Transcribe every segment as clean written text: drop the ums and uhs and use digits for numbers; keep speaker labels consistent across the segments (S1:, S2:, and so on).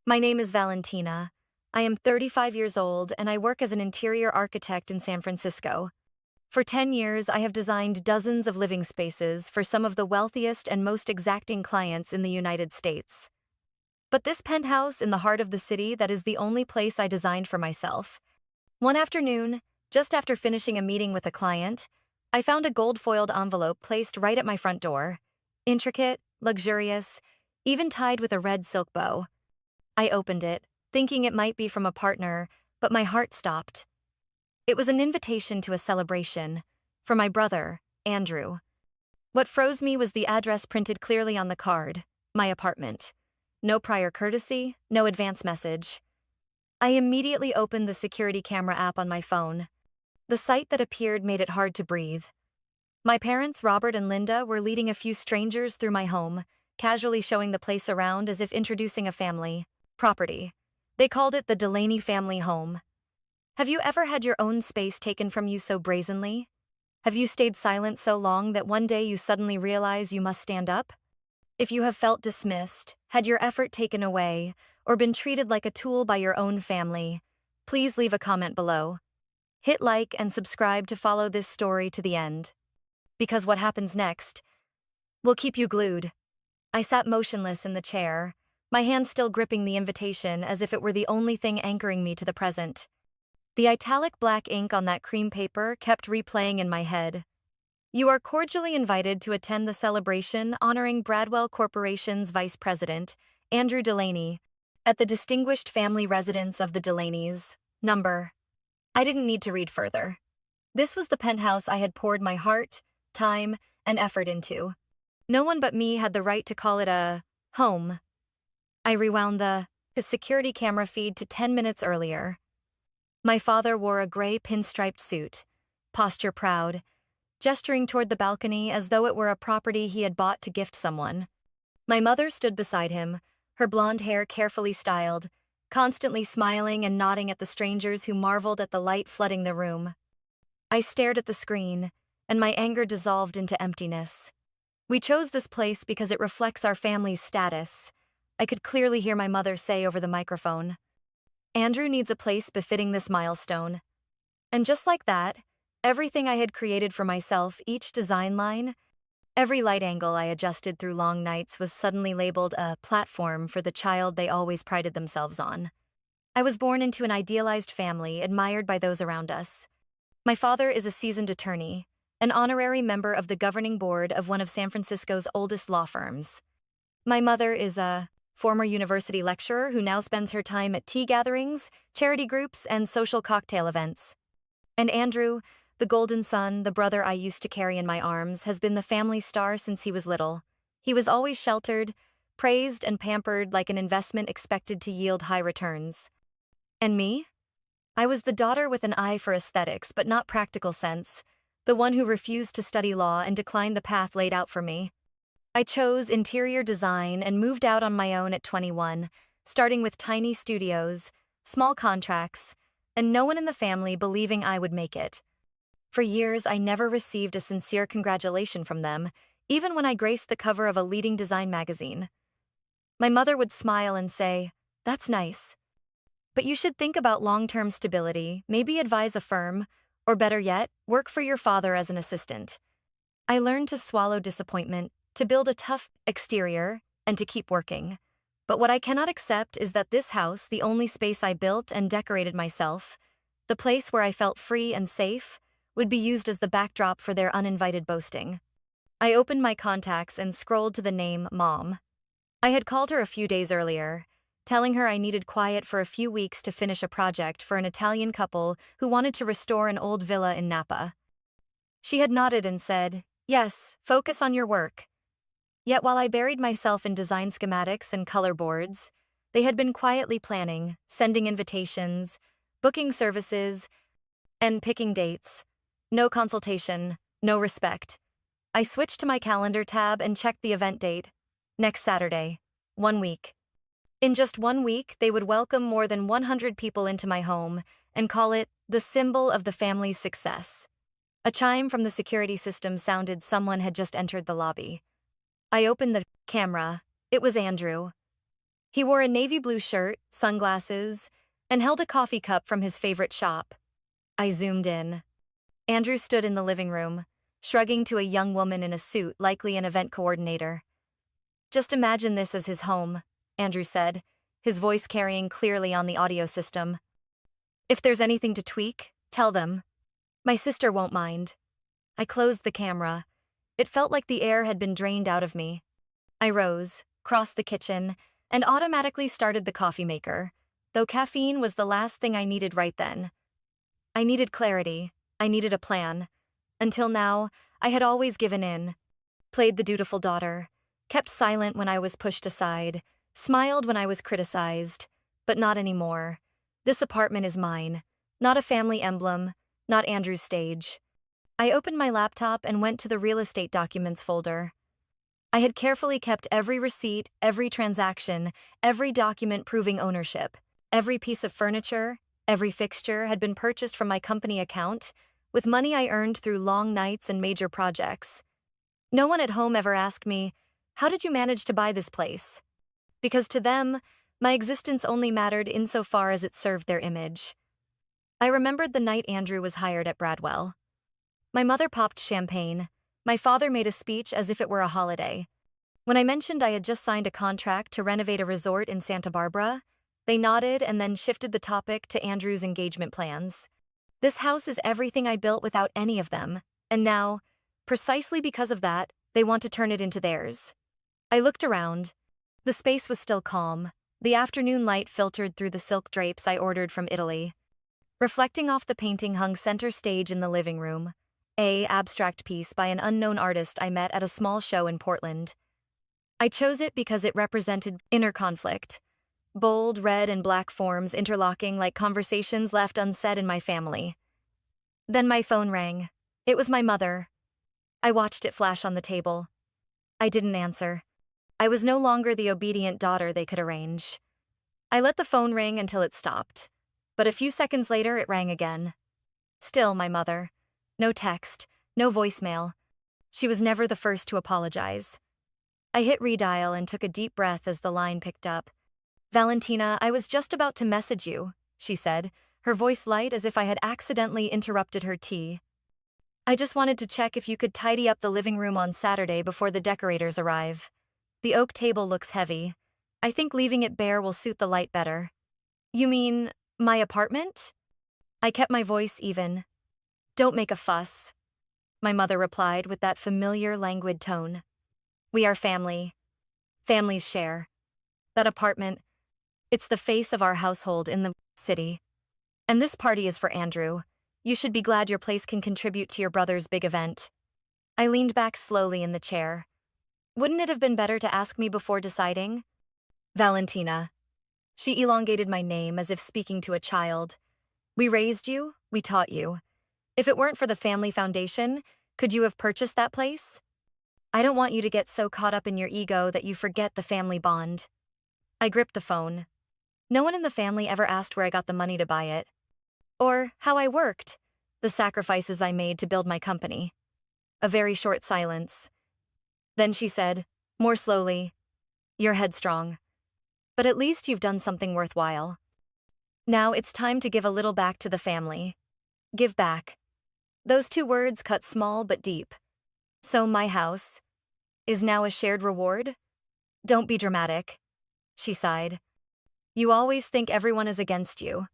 S1: My name is Valentina. I am 35 years old and I work as an interior architect in San Francisco. For 10 years, I have designed dozens of living spaces for some of the wealthiest and most exacting clients in the United States. But this penthouse in the heart of the city, that is the only place I designed for myself. One afternoon, just after finishing a meeting with a client, I found a gold-foiled envelope placed right at my front door. Intricate, luxurious, even tied with a red silk bow. I opened it, thinking it might be from a partner, but my heart stopped. It was an invitation to a celebration, for my brother, Andrew. What froze me was the address printed clearly on the card, my apartment. No prior courtesy, no advance message. I immediately opened the security camera app on my phone. The sight that appeared made it hard to breathe. My parents, Robert and Linda, were leading a few strangers through my home, casually showing the place around as if introducing a family property. They called it the Delaney family home. Have you ever had your own space taken from you so brazenly? Have you stayed silent so long that one day you suddenly realize you must stand up? If you have felt dismissed, had your effort taken away, or been treated like a tool by your own family, please leave a comment below. Hit like and subscribe to follow this story to the end. Because what happens next will keep you glued. I sat motionless in the chair, my hand still gripping the invitation as if it were the only thing anchoring me to the present. The italic black ink on that cream paper kept replaying in my head. You are cordially invited to attend the celebration honoring Bradwell Corporation's Vice President, Andrew Delaney, at the distinguished family residence of the Delaneys, number. I didn't need to read further. This was the penthouse I had poured my heart, time, and effort into. No one but me had the right to call it a home. I rewound the security camera feed to 10 minutes earlier. My father wore a gray pinstriped suit, posture proud, gesturing toward the balcony as though it were a property he had bought to gift someone. My mother stood beside him, her blonde hair carefully styled, constantly smiling and nodding at the strangers who marveled at the light flooding the room. I stared at the screen, and my anger dissolved into emptiness. We chose this place because it reflects our family's status, I could clearly hear my mother say over the microphone. Andrew needs a place befitting this milestone. And just like that, everything I had created for myself, each design line, every light angle I adjusted through long nights was suddenly labeled a platform for the child they always prided themselves on. I was born into an idealized family admired by those around us. My father is a seasoned attorney, an honorary member of the governing board of one of San Francisco's oldest law firms. My mother is a former university lecturer who now spends her time at tea gatherings, charity groups, and social cocktail events. And Andrew, the golden son, the brother I used to carry in my arms, has been the family star since he was little. He was always sheltered, praised, and pampered like an investment expected to yield high returns. And me? I was the daughter with an eye for aesthetics but not practical sense, the one who refused to study law and declined the path laid out for me. I chose interior design and moved out on my own at 21, starting with tiny studios, small contracts, and no one in the family believing I would make it. For years, I never received a sincere congratulation from them, even when I graced the cover of a leading design magazine. My mother would smile and say, "That's nice. But you should think about long-term stability, maybe advise a firm, or better yet, work for your father as an assistant." I learned to swallow disappointment, to build a tough exterior, and to keep working. But what I cannot accept is that this house, the only space I built and decorated myself, the place where I felt free and safe, would be used as the backdrop for their uninvited boasting. I opened my contacts and scrolled to the name Mom. I had called her a few days earlier, telling her I needed quiet for a few weeks to finish a project for an Italian couple who wanted to restore an old villa in Napa. She had nodded and said, "Yes, focus on your work." Yet while I buried myself in design schematics and color boards, they had been quietly planning, sending invitations, booking services, and picking dates. No consultation, no respect. I switched to my calendar tab and checked the event date. Next Saturday. 1 week. In just 1 week, they would welcome more than 100 people into my home and call it the symbol of the family's success. A chime from the security system sounded someone had just entered the lobby. I opened the camera. It was Andrew. He wore a navy blue shirt, sunglasses, and held a coffee cup from his favorite shop. I zoomed in. Andrew stood in the living room, shrugging to a young woman in a suit, likely an event coordinator. "Just imagine this as his home," Andrew said, his voice carrying clearly on the audio system. "If there's anything to tweak, tell them. My sister won't mind." I closed the camera. It felt like the air had been drained out of me. I rose, crossed the kitchen, and automatically started the coffee maker, though caffeine was the last thing I needed right then. I needed clarity. I needed a plan. Until now, I had always given in, played the dutiful daughter, kept silent when I was pushed aside, smiled when I was criticized, but not anymore. This apartment is mine, not a family emblem, not Andrew's stage. I opened my laptop and went to the real estate documents folder. I had carefully kept every receipt, every transaction, every document proving ownership. Every piece of furniture, every fixture had been purchased from my company account, with money I earned through long nights and major projects. No one at home ever asked me, "How did you manage to buy this place?" Because to them, my existence only mattered insofar as it served their image. I remembered the night Andrew was hired at Bradwell. My mother popped champagne. My father made a speech as if it were a holiday. When I mentioned I had just signed a contract to renovate a resort in Santa Barbara, they nodded and then shifted the topic to Andrew's engagement plans. This house is everything I built without any of them, and now, precisely because of that, they want to turn it into theirs. I looked around. The space was still calm. The afternoon light filtered through the silk drapes I ordered from Italy. Reflecting off the painting hung center stage in the living room, an abstract piece by an unknown artist I met at a small show in Portland. I chose it because it represented inner conflict. Bold red and black forms interlocking like conversations left unsaid in my family. Then my phone rang. It was my mother. I watched it flash on the table. I didn't answer. I was no longer the obedient daughter they could arrange. I let the phone ring until it stopped, but a few seconds later it rang again. Still my mother. No text, no voicemail. She was never the first to apologize. I hit redial and took a deep breath as the line picked up. "Valentina, I was just about to message you," she said, her voice light as if I had accidentally interrupted her tea. "I just wanted to check if you could tidy up the living room on Saturday before the decorators arrive. The oak table looks heavy. I think leaving it bare will suit the light better." "You mean, my apartment?" I kept my voice even. "Don't make a fuss," my mother replied with that familiar, languid tone. "We are family. Families share. That apartment, it's the face of our household in the city. And this party is for Andrew. You should be glad your place can contribute to your brother's big event." I leaned back slowly in the chair. Wouldn't it have been better to ask me before deciding? "Valentina." She elongated my name as if speaking to a child. "We raised you, we taught you. If it weren't for the family foundation, could you have purchased that place? I don't want you to get so caught up in your ego that you forget the family bond." I gripped the phone. No one in the family ever asked where I got the money to buy it. Or how I worked, the sacrifices I made to build my company. A very short silence. Then she said, more slowly, "You're headstrong. But at least you've done something worthwhile. Now it's time to give a little back to the family. Give back." Those two words cut small but deep. "So my house is now a shared reward?" "Don't be dramatic," she sighed. "You always think everyone is against you.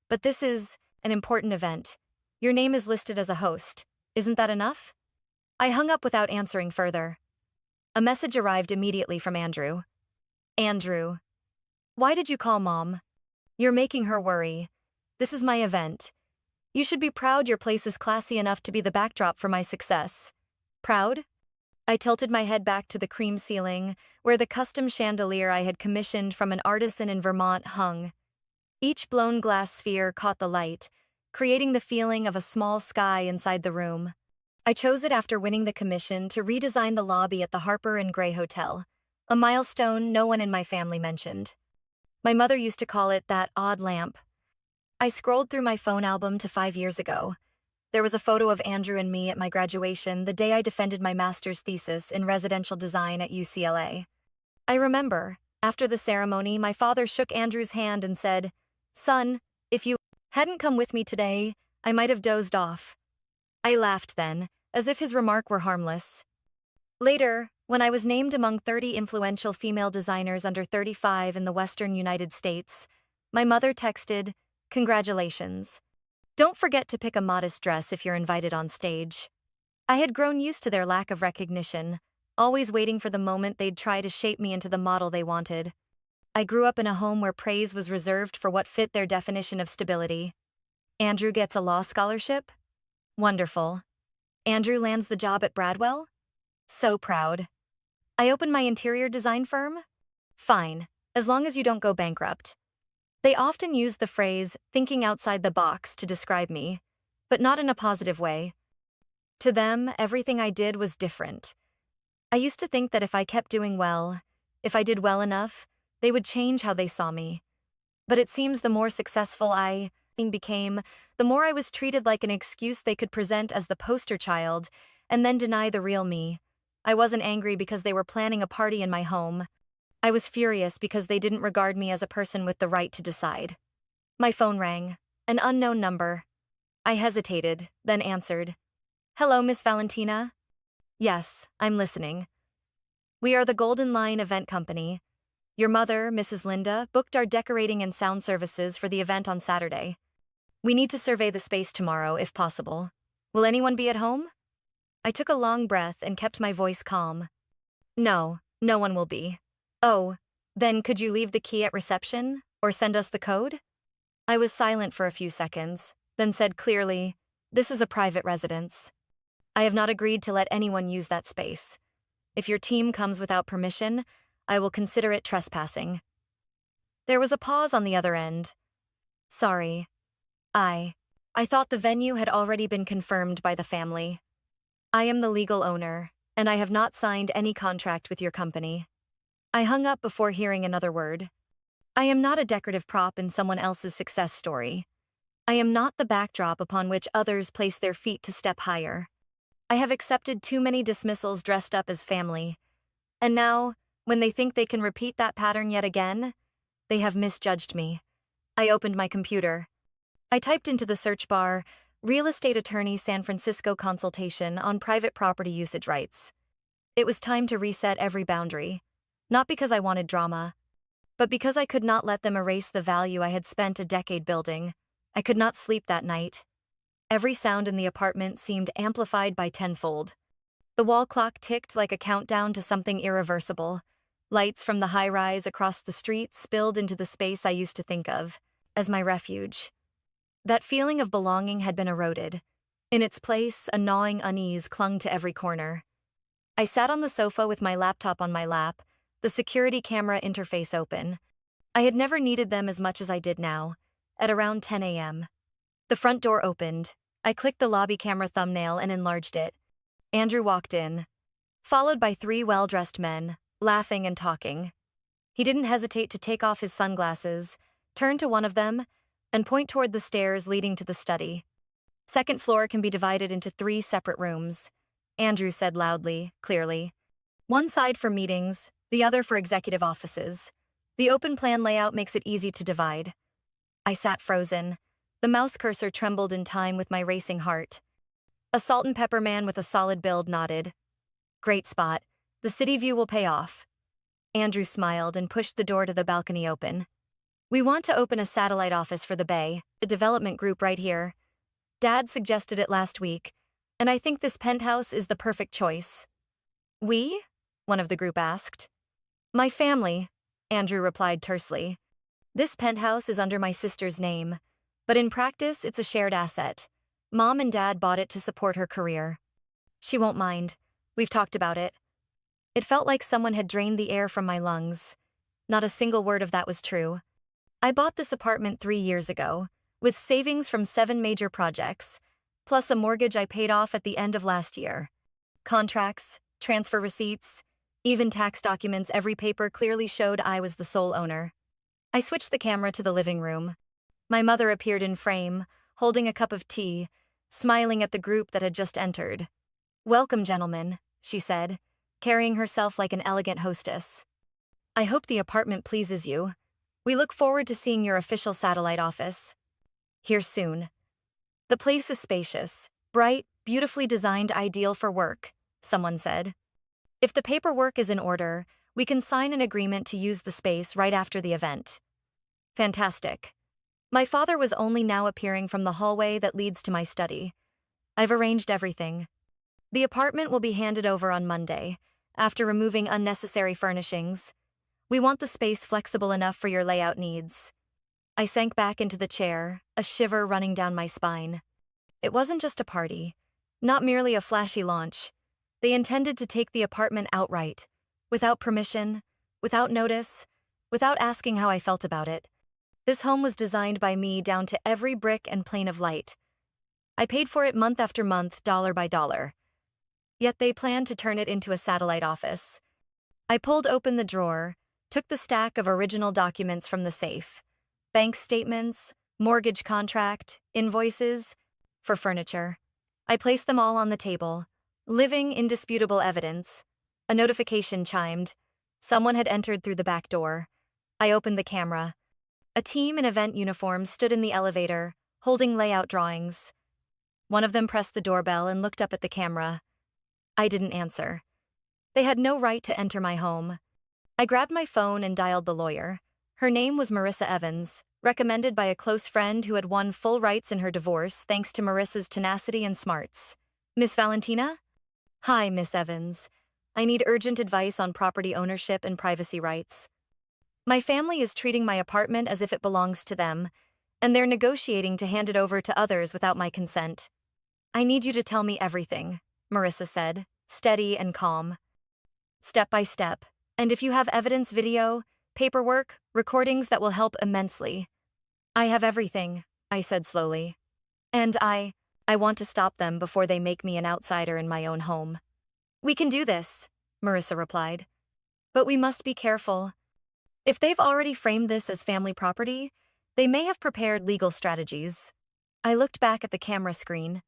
S1: But this is an important event. Your name is listed as a host. Isn't that enough?" I hung up without answering further. A message arrived immediately from Andrew. "Andrew, why did you call Mom? You're making her worry. This is my event. You should be proud your place is classy enough to be the backdrop for my success." "Proud?" I tilted my head back to the cream ceiling, where the custom chandelier I had commissioned from an artisan in Vermont hung. Each blown glass sphere caught the light, creating the feeling of a small sky inside the room. I chose it after winning the commission to redesign the lobby at the Harper and Gray Hotel, a milestone no one in my family mentioned. My mother used to call it that odd lamp. I scrolled through my phone album to 5 years ago. There was a photo of Andrew and me at my graduation the day I defended my master's thesis in residential design at UCLA. I remember, After the ceremony, my father shook Andrew's hand and said, "Son, if you hadn't come with me today, I might have dozed off." I laughed then, as if his remark were harmless. Later, when I was named among 30 influential female designers under 35 in the Western United States, my mother texted, "Congratulations. Don't forget to pick a modest dress if you're invited on stage." I had grown used to their lack of recognition, always waiting for the moment they'd try to shape me into the model they wanted. I grew up in a home where praise was reserved for what fit their definition of stability. Andrew gets a law scholarship? Wonderful. Andrew lands the job at Bradwell? So proud. I open my interior design firm? Fine, as long as you don't go bankrupt. They often use the phrase, thinking outside the box, to describe me, but not in a positive way. To them, everything I did was different. I used to think that if I kept doing well, if I did well enough, they would change how they saw me. But it seems the more successful I became, the more I was treated like an excuse they could present as the poster child and then deny the real me. I wasn't angry because they were planning a party in my home. I was furious because they didn't regard me as a person with the right to decide. My phone rang. An unknown number. I hesitated, then answered. "Hello, Miss Valentina?" "Yes, I'm listening." "We are the Golden Line Event Company. Your mother, Mrs. Linda, booked our decorating and sound services for the event on Saturday. We need to survey the space tomorrow, if possible. Will anyone be at home?" I took a long breath and kept my voice calm. "No, no one will be." "Oh, then could you leave the key at reception, or send us the code?" I was silent for a few seconds, then said clearly, "This is a private residence. I have not agreed to let anyone use that space. If your team comes without permission, I will consider it trespassing." There was a pause on the other end. "Sorry. I thought the venue had already been confirmed by the family. I am the legal owner, and I have not signed any contract with your company." I hung up before hearing another word. I am not a decorative prop in someone else's success story. I am not the backdrop upon which others place their feet to step higher. I have accepted too many dismissals dressed up as family. And now, when they think they can repeat that pattern yet again, they have misjudged me. I opened my computer. I typed into the search bar, "Real Estate Attorney San Francisco Consultation on Private Property Usage Rights." It was time to reset every boundary. Not because I wanted drama, but because I could not let them erase the value I had spent a decade building. I could not sleep that night. Every sound in the apartment seemed amplified by tenfold. The wall clock ticked like a countdown to something irreversible. Lights from the high-rise across the street spilled into the space I used to think of as my refuge. That feeling of belonging had been eroded. In its place, a gnawing unease clung to every corner. I sat on the sofa with my laptop on my lap, the security camera interface open. I had never needed them as much as I did now, at around 10 a.m. The front door opened. I clicked the lobby camera thumbnail and enlarged it. Andrew walked in, followed by 3 well-dressed men, laughing and talking. He didn't hesitate to take off his sunglasses, turn to one of them, and point toward the stairs leading to the study. "Second floor can be divided into 3 separate rooms," Andrew said loudly, clearly. "One side for meetings, the other for executive offices. The open plan layout makes it easy to divide." I sat frozen. The mouse cursor trembled in time with my racing heart. A salt and pepper man with a solid build nodded. "Great spot. The city view will pay off." Andrew smiled and pushed the door to the balcony open. "We want to open a satellite office for the Bay, a development group right here. Dad suggested it last week, and I think this penthouse is the perfect choice." "We?" one of the group asked. "My family," Andrew replied tersely. "This penthouse is under my sister's name, but in practice it's a shared asset. Mom and Dad bought it to support her career. She won't mind. We've talked about it." It felt like someone had drained the air from my lungs. Not a single word of that was true. I bought this apartment 3 years ago, with savings from 7 major projects, plus a mortgage I paid off at the end of last year. Contracts, transfer receipts, even tax documents, every paper clearly showed I was the sole owner. I switched the camera to the living room. My mother appeared in frame, holding a cup of tea, smiling at the group that had just entered. "Welcome, gentlemen," she said, carrying herself like an elegant hostess. I hope the apartment pleases you. We look forward to seeing your official satellite office. Here soon. The place is spacious, bright, beautifully designed, ideal for work, someone said. If the paperwork is in order, we can sign an agreement to use the space right after the event. Fantastic. My father was only now appearing from the hallway that leads to my study. I've arranged everything. The apartment will be handed over on Monday, after removing unnecessary furnishings. We want the space flexible enough for your layout needs. I sank back into the chair, a shiver running down my spine. It wasn't just a party, not merely a flashy launch. They intended to take the apartment outright, without permission, without notice, without asking how I felt about it. This home was designed by me down to every brick and plane of light. I paid for it month after month, dollar by dollar. Yet they planned to turn it into a satellite office. I pulled open the drawer, took the stack of original documents from the safe. Bank statements, mortgage contract, invoices, for furniture. I placed them all on the table. Living, indisputable evidence. A notification chimed. Someone had entered through the back door. I opened the camera. A team in event uniforms stood in the elevator, holding layout drawings. One of them pressed the doorbell and looked up at the camera. I didn't answer. They had no right to enter my home. I grabbed my phone and dialed the lawyer. Her name was Marissa Evans, recommended by a close friend who had won full rights in her divorce thanks to Marissa's tenacity and smarts. Miss Valentina? Hi, Miss Evans. I need urgent advice on property ownership and privacy rights. My family is treating my apartment as if it belongs to them, and they're negotiating to hand it over to others without my consent. I need you to tell me everything, Marissa said, steady and calm. Step by step, and if you have evidence, video, paperwork, recordings, that will help immensely. I have everything, I said slowly. And I want to stop them before they make me an outsider in my own home. We can do this, Marissa replied. But we must be careful. If they've already framed this as family property, they may have prepared legal strategies. I looked back at the camera screen.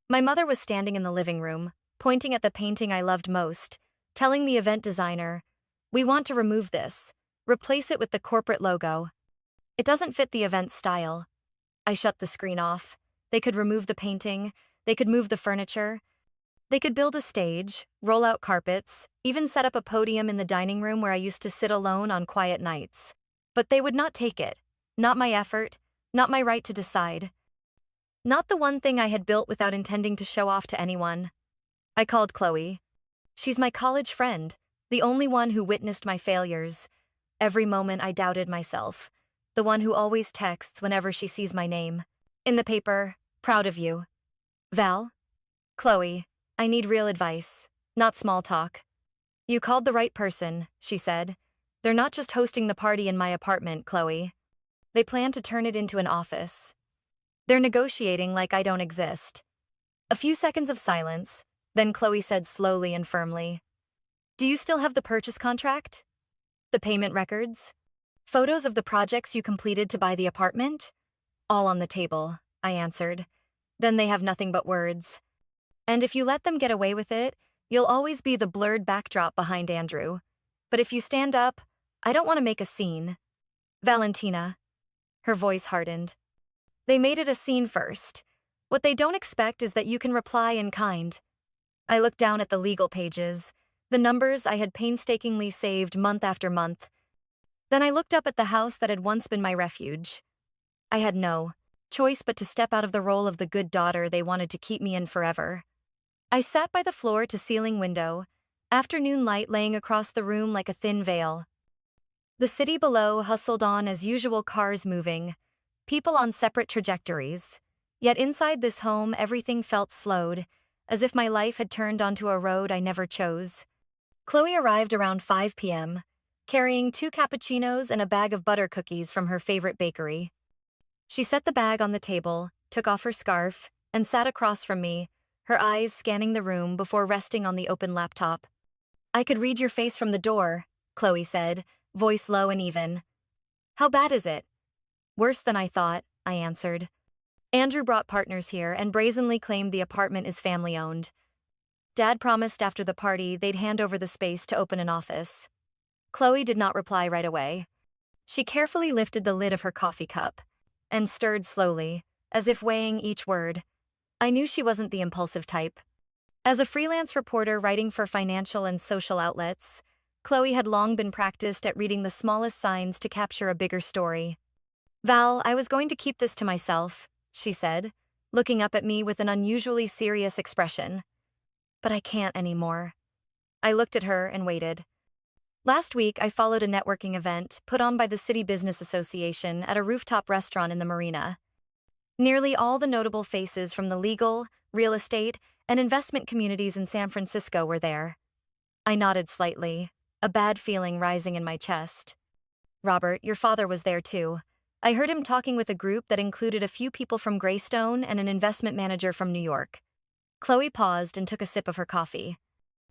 S1: My mother was standing in the living room, pointing at the painting I loved most, telling the event designer, "We want to remove this, replace it with the corporate logo. It doesn't fit the event style." I shut the screen off. They could remove the painting, they could move the furniture. They could build a stage, roll out carpets, even set up a podium in the dining room where I used to sit alone on quiet nights. But they would not take it. Not my effort, not my right to decide. Not the one thing I had built without intending to show off to anyone. I called Chloe. She's my college friend, the only one who witnessed my failures. Every moment I doubted myself. The one who always texts whenever she sees my name. In the paper, proud of you. Val? Chloe, I need real advice, not small talk. You called the right person, she said. They're not just hosting the party in my apartment, Chloe. They plan to turn it into an office. They're negotiating like I don't exist. A few seconds of silence, then Chloe said slowly and firmly, "Do you still have the purchase contract? The payment records? Photos of the projects you completed to buy the apartment?" "All on the table," I answered. "Then they have nothing but words. And if you let them get away with it, you'll always be the blurred backdrop behind Andrew. But if you stand up, I don't want to make a scene." "Valentina." Her voice hardened. "They made it a scene first. What they don't expect is that you can reply in kind." I looked down at the legal pages, the numbers I had painstakingly saved month after month. Then I looked up at the house that had once been my refuge. I had no choice but to step out of the role of the good daughter they wanted to keep me in forever. I sat by the floor-to-ceiling window, afternoon light laying across the room like a thin veil. The city below hustled on as usual, cars moving, people on separate trajectories. Yet inside this home, everything felt slowed, as if my life had turned onto a road I never chose. Chloe arrived around 5 p.m., carrying 2 cappuccinos and a bag of butter cookies from her favorite bakery. She set the bag on the table, took off her scarf, and sat across from me, her eyes scanning the room before resting on the open laptop. "I could read your face from the door," Chloe said, voice low and even. "How bad is it?" "Worse than I thought," I answered. "Andrew brought partners here and brazenly claimed the apartment is family-owned. Dad promised after the party they'd hand over the space to open an office." Chloe did not reply right away. She carefully lifted the lid of her coffee cup and stirred slowly, as if weighing each word. I knew she wasn't the impulsive type. As a freelance reporter writing for financial and social outlets, Chloe had long been practiced at reading the smallest signs to capture a bigger story. Val, I was going to keep this to myself, she said, looking up at me with an unusually serious expression. But I can't anymore. I looked at her and waited. Last week, I followed a networking event put on by the City Business Association at a rooftop restaurant in the marina. Nearly all the notable faces from the legal, real estate, and investment communities in San Francisco were there. I nodded slightly, a bad feeling rising in my chest. Robert, your father was there too. I heard him talking with a group that included a few people from Greystone and an investment manager from New York. Chloe paused and took a sip of her coffee.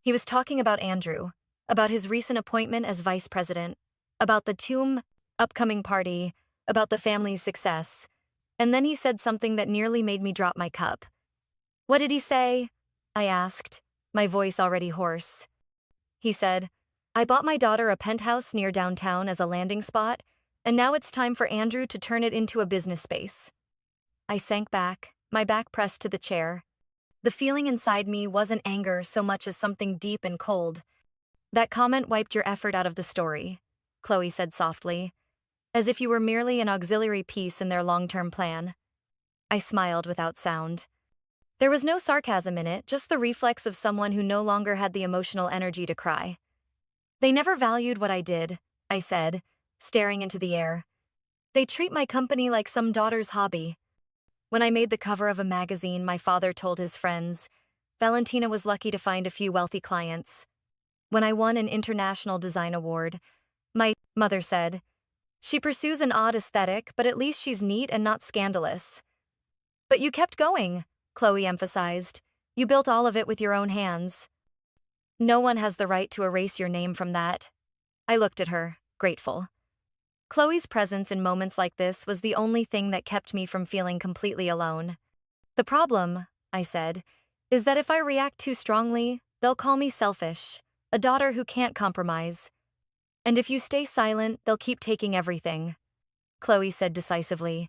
S1: He was talking about Andrew, about his recent appointment as vice president, about the Tomb upcoming party, about the family's success. And then he said something that nearly made me drop my cup. What did he say? I asked, my voice already hoarse. He said, I bought my daughter a penthouse near downtown as a landing spot, and now it's time for Andrew to turn it into a business space. I sank back, my back pressed to the chair. The feeling inside me wasn't anger so much as something deep and cold. That comment wiped your effort out of the story, Chloe said softly, as if you were merely an auxiliary piece in their long-term plan. I smiled without sound. There was no sarcasm in it, just the reflex of someone who no longer had the emotional energy to cry. They never valued what I did, I said, staring into the air. They treat my company like some daughter's hobby. When I made the cover of a magazine, my father told his friends, Valentina was lucky to find a few wealthy clients. When I won an international design award, my mother said, she pursues an odd aesthetic, but at least she's neat and not scandalous. But you kept going, Chloe emphasized. You built all of it with your own hands. No one has the right to erase your name from that. I looked at her, grateful. Chloe's presence in moments like this was the only thing that kept me from feeling completely alone. The problem, I said, is that if I react too strongly, they'll call me selfish, a daughter who can't compromise. And if you stay silent, they'll keep taking everything. Chloe said decisively.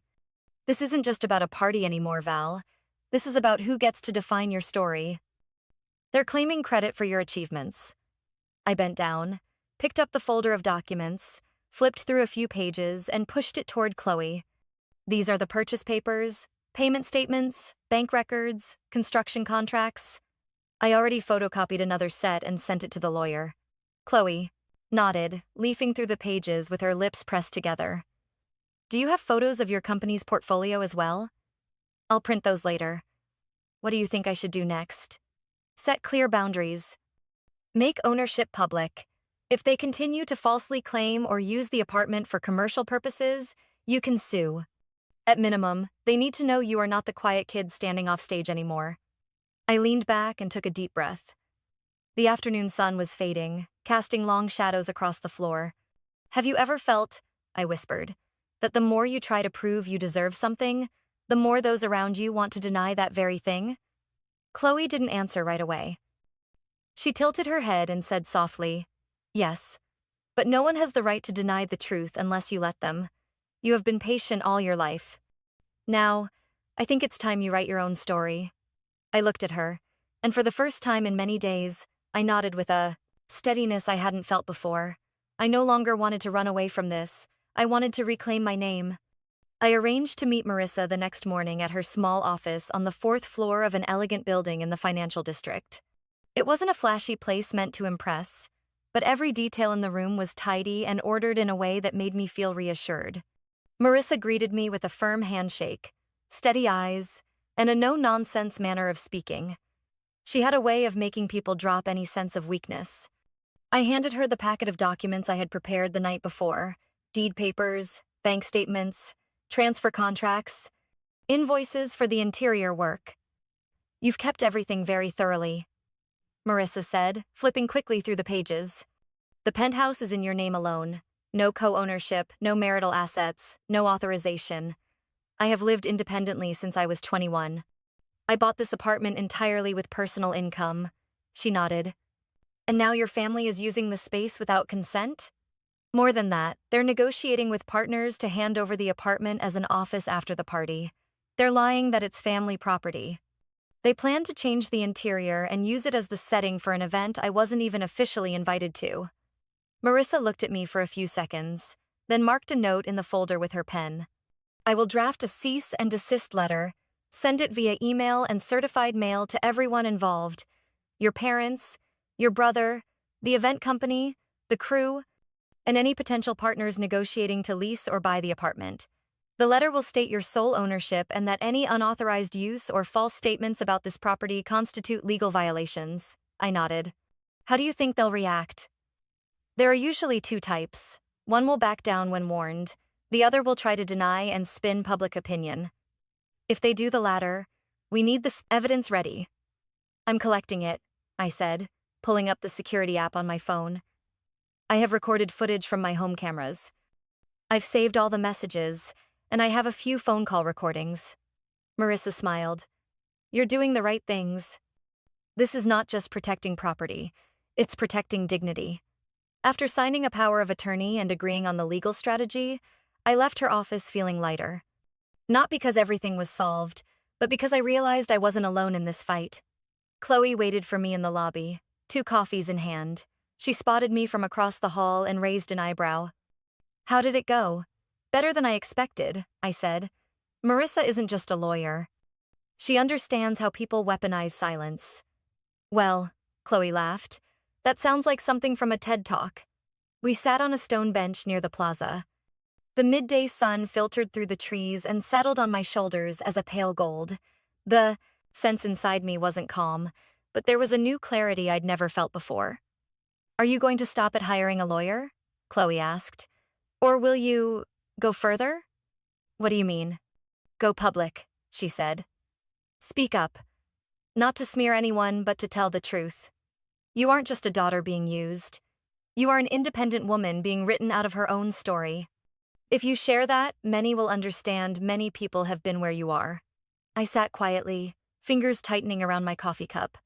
S1: This isn't just about a party anymore, Val. This is about who gets to define your story. They're claiming credit for your achievements. I bent down, picked up the folder of documents, flipped through a few pages, and pushed it toward Chloe. These are the purchase papers, payment statements, bank records, construction contracts. I already photocopied another set and sent it to the lawyer. Chloe nodded, leafing through the pages with her lips pressed together. Do you have photos of your company's portfolio as well? I'll print those later. What do you think I should do next? Set clear boundaries. Make ownership public. If they continue to falsely claim or use the apartment for commercial purposes, you can sue. At minimum, they need to know you are not the quiet kid standing off stage anymore. I leaned back and took a deep breath. The afternoon sun was fading, casting long shadows across the floor. Have you ever felt, I whispered, that the more you try to prove you deserve something, the more those around you want to deny that very thing? Chloe didn't answer right away. She tilted her head and said softly, yes, but no one has the right to deny the truth unless you let them. You have been patient all your life. Now, I think it's time you write your own story. I looked at her, and for the first time in many days, I nodded with a steadiness I hadn't felt before. I no longer wanted to run away from this. I wanted to reclaim my name. I arranged to meet Marissa the next morning at her small office on the 4th floor of an elegant building in the financial district. It wasn't a flashy place meant to impress, but every detail in the room was tidy and ordered in a way that made me feel reassured. Marissa greeted me with a firm handshake, steady eyes, and a no-nonsense manner of speaking. She had a way of making people drop any sense of weakness. I handed her the packet of documents I had prepared the night before: deed papers, bank statements, transfer contracts, invoices for the interior work. You've kept everything very thoroughly, Marissa said, flipping quickly through the pages. The penthouse is in your name alone. No co-ownership, no marital assets, no authorization. I have lived independently since I was 21. I bought this apartment entirely with personal income. She nodded. And now your family is using the space without consent? More than that, they're negotiating with partners to hand over the apartment as an office after the party. They're lying that it's family property. They plan to change the interior and use it as the setting for an event I wasn't even officially invited to. Marissa looked at me for a few seconds, then marked a note in the folder with her pen. I will draft a cease and desist letter, send it via email and certified mail to everyone involved. Your parents, your brother, the event company, the crew, and any potential partners negotiating to lease or buy the apartment. The letter will state your sole ownership and that any unauthorized use or false statements about this property constitute legal violations. I nodded. How do you think they'll react? There are usually two types. One will back down when warned. The other will try to deny and spin public opinion. If they do the latter, we need this evidence ready. I'm collecting it, I said, pulling up the security app on my phone. I have recorded footage from my home cameras. I've saved all the messages, and I have a few phone call recordings. Marissa smiled. You're doing the right things. This is not just protecting property, it's protecting dignity. After signing a power of attorney and agreeing on the legal strategy, I left her office feeling lighter. Not because everything was solved, but because I realized I wasn't alone in this fight. Chloe waited for me in the lobby, 2 coffees in hand. She spotted me from across the hall and raised an eyebrow. How did it go? Better than I expected, I said. Marissa isn't just a lawyer. She understands how people weaponize silence. Well, Chloe laughed. That sounds like something from a TED Talk. We sat on a stone bench near the plaza. The midday sun filtered through the trees and settled on my shoulders as a pale gold. The sense inside me wasn't calm, but there was a new clarity I'd never felt before. Are you going to stop at hiring a lawyer? Chloe asked. Or will you go further? What do you mean? Go public, she said. Speak up. Not to smear anyone, but to tell the truth. You aren't just a daughter being used. You are an independent woman being written out of her own story. If you share that, many will understand many people have been where you are. I sat quietly, fingers tightening around my coffee cup.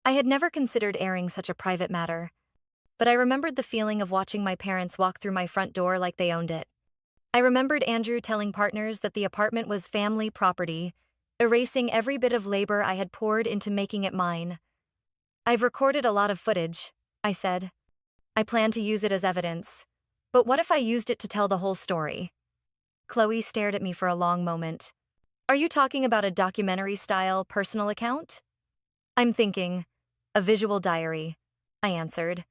S1: I had never considered airing such a private matter, but I remembered the feeling of watching my parents walk through my front door like they owned it. I remembered Andrew telling partners that the apartment was family property, erasing every bit of labor I had poured into making it mine. I've recorded a lot of footage, I said. I plan to use it as evidence. But what if I used it to tell the whole story? Chloe stared at me for a long moment. Are you talking about a documentary-style personal account? I'm thinking, a visual diary, I answered.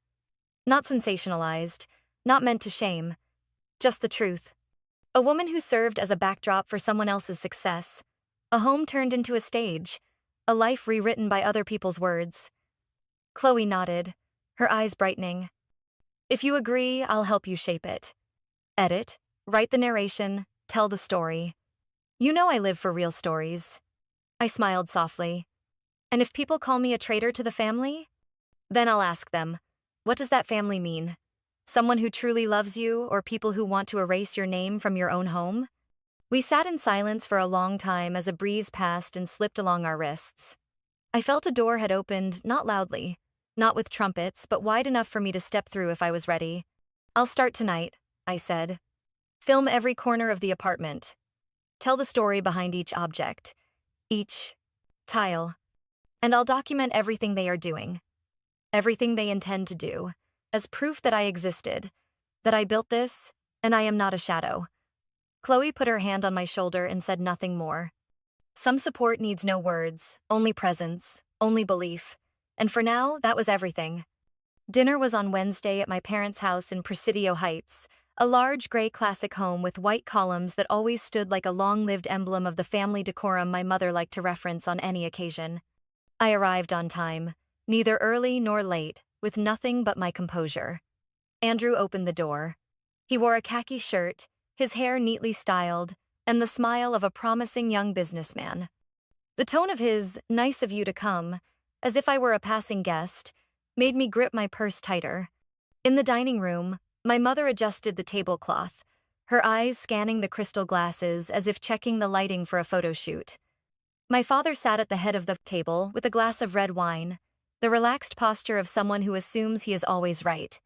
S1: Not sensationalized, not meant to shame, just the truth. A woman who served as a backdrop for someone else's success, a home turned into a stage, a life rewritten by other people's words. Chloe nodded, her eyes brightening. If you agree, I'll help you shape it. Edit, write the narration, tell the story. You know I live for real stories. I smiled softly. And if people call me a traitor to the family? Then I'll ask them, what does that family mean? Someone who truly loves you, or people who want to erase your name from your own home? We sat in silence for a long time as a breeze passed and slipped along our wrists. I felt a door had opened, not loudly, not with trumpets, but wide enough for me to step through if I was ready. I'll start tonight, I said. Film every corner of the apartment. Tell the story behind each object, each tile. And I'll document everything they are doing, everything they intend to do, as proof that I existed, that I built this, and I am not a shadow. Chloe put her hand on my shoulder and said nothing more. Some support needs no words, only presence, only belief. And for now, that was everything. Dinner was on Wednesday at my parents' house in Presidio Heights, a large gray classic home with white columns that always stood like a long-lived emblem of the family decorum my mother liked to reference on any occasion. I arrived on time, neither early nor late, with nothing but my composure. Andrew opened the door. He wore a khaki shirt, his hair neatly styled, and the smile of a promising young businessman. The tone of his "nice of you to come," as if I were a passing guest, made me grip my purse tighter. In the dining room, my mother adjusted the tablecloth, her eyes scanning the crystal glasses as if checking the lighting for a photo shoot. My father sat at the head of the table with a glass of red wine, the relaxed posture of someone who assumes he is always right.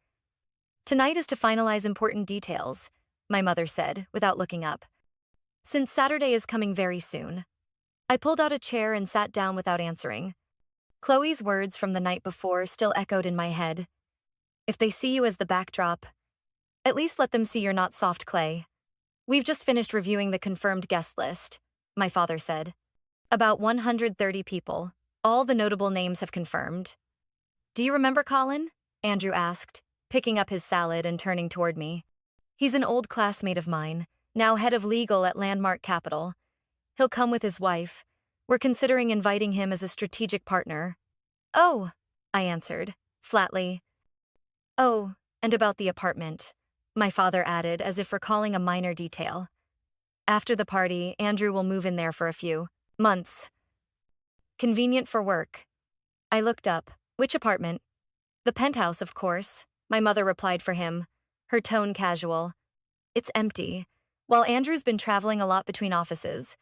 S1: Tonight is to finalize important details, my mother said, without looking up. Since Saturday is coming very soon. I pulled out a chair and sat down without answering. Chloe's words from the night before still echoed in my head. If they see you as the backdrop, at least let them see you're not soft clay. We've just finished reviewing the confirmed guest list, my father said. About 130 people. All the notable names have confirmed. Do you remember Colin? Andrew asked, picking up his salad and turning toward me. He's an old classmate of mine, now head of legal at Landmark Capital. He'll come with his wife. We're considering inviting him as a strategic partner. Oh, I answered, flatly. Oh, and about the apartment, my father added, as if recalling a minor detail. After the party, Andrew will move in there for a few months. Convenient for work. I looked up. Which apartment? The Penthouse, of course, my mother replied for him, her tone casual. It's empty. While Andrew's been traveling a lot between offices.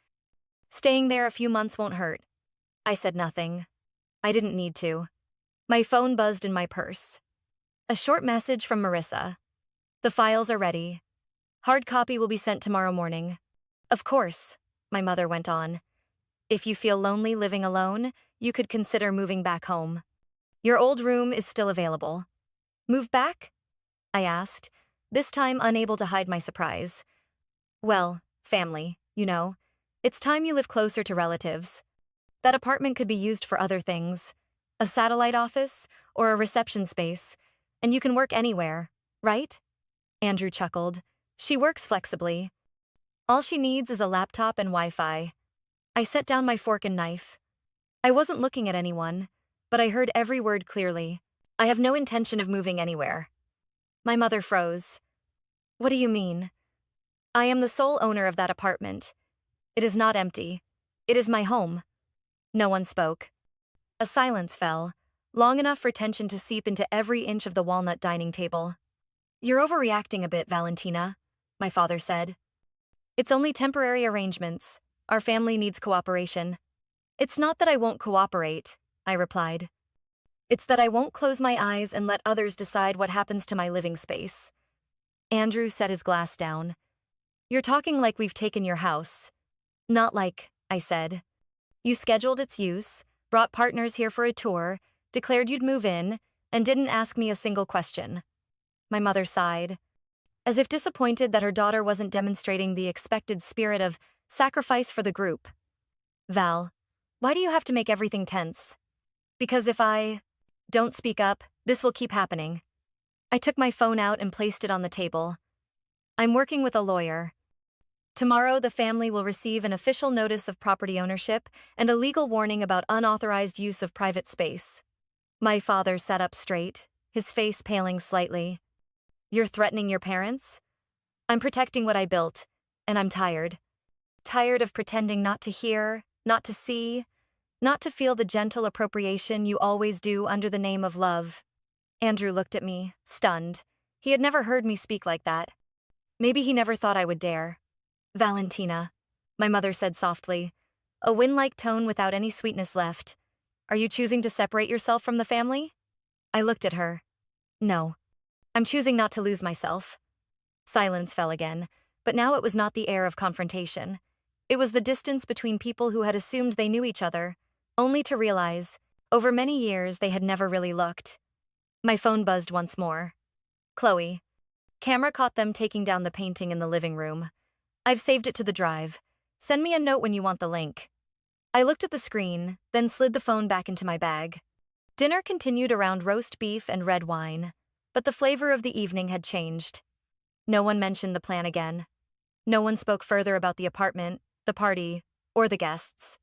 S1: Staying there a few months won't hurt. I said nothing. I didn't need to. My phone buzzed in my purse. A short message from Marissa. The files are ready. Hard copy will be sent tomorrow morning. Of course, my mother went on. If you feel lonely living alone, you could consider moving back home. Your old room is still available. Move back? I asked, this time unable to hide my surprise. Well, family, you know. It's time you live closer to relatives. That apartment could be used for other things. A satellite office or a reception space, and you can work anywhere, right? Andrew chuckled. She works flexibly. All she needs is a laptop and Wi-Fi. I set down my fork and knife. I wasn't looking at anyone, but I heard every word clearly. I have no intention of moving anywhere. My mother froze. What do you mean? I am the sole owner of that apartment. It is not empty. It is my home. No one spoke. A silence fell, long enough for tension to seep into every inch of the walnut dining table. You're overreacting a bit, Valentina, my father said. It's only temporary arrangements. Our family needs cooperation. It's not that I won't cooperate, I replied. It's that I won't close my eyes and let others decide what happens to my living space. Andrew set his glass down. You're talking like we've taken your house. Not like, I said. You scheduled its use, brought partners here for a tour, declared you'd move in, and didn't ask me a single question. My mother sighed, as if disappointed that her daughter wasn't demonstrating the expected spirit of sacrifice for the group. Val, why do you have to make everything tense? Because if I don't speak up, this will keep happening. I took my phone out and placed it on the table. I'm working with a lawyer. Tomorrow, the family will receive an official notice of property ownership and a legal warning about unauthorized use of private space. My father sat up straight, his face paling slightly. You're threatening your parents? I'm protecting what I built, and I'm tired. Tired of pretending not to hear, not to see, not to feel the gentle appropriation you always do under the name of love. Andrew looked at me, stunned. He had never heard me speak like that. Maybe he never thought I would dare. Valentina, my mother said softly, a wind-like tone without any sweetness left. Are you choosing to separate yourself from the family? I looked at her. No. I'm choosing not to lose myself. Silence fell again, but now it was not the air of confrontation. It was the distance between people who had assumed they knew each other, only to realize, over many years, they had never really looked. My phone buzzed once more. Chloe. Camera caught them taking down the painting in the living room. I've saved it to the drive. Send me a note when you want the link. I looked at the screen, then slid the phone back into my bag. Dinner continued around roast beef and red wine, but the flavor of the evening had changed. No one mentioned the plan again. No one spoke further about the apartment, the party, or the guests.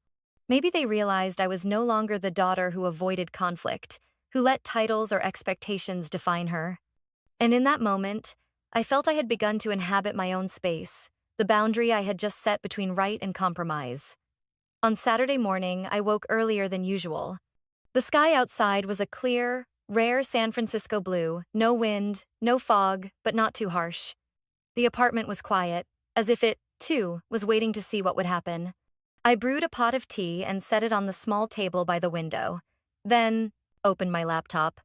S1: Maybe they realized I was no longer the daughter who avoided conflict, who let titles or expectations define her. And in that moment, I felt I had begun to inhabit my own space, the boundary I had just set between right and compromise. On Saturday morning, I woke earlier than usual. The sky outside was a clear, rare San Francisco blue, no wind, no fog, but not too harsh. The apartment was quiet, as if it, too, was waiting to see what would happen. I brewed a pot of tea and set it on the small table by the window, then opened my laptop.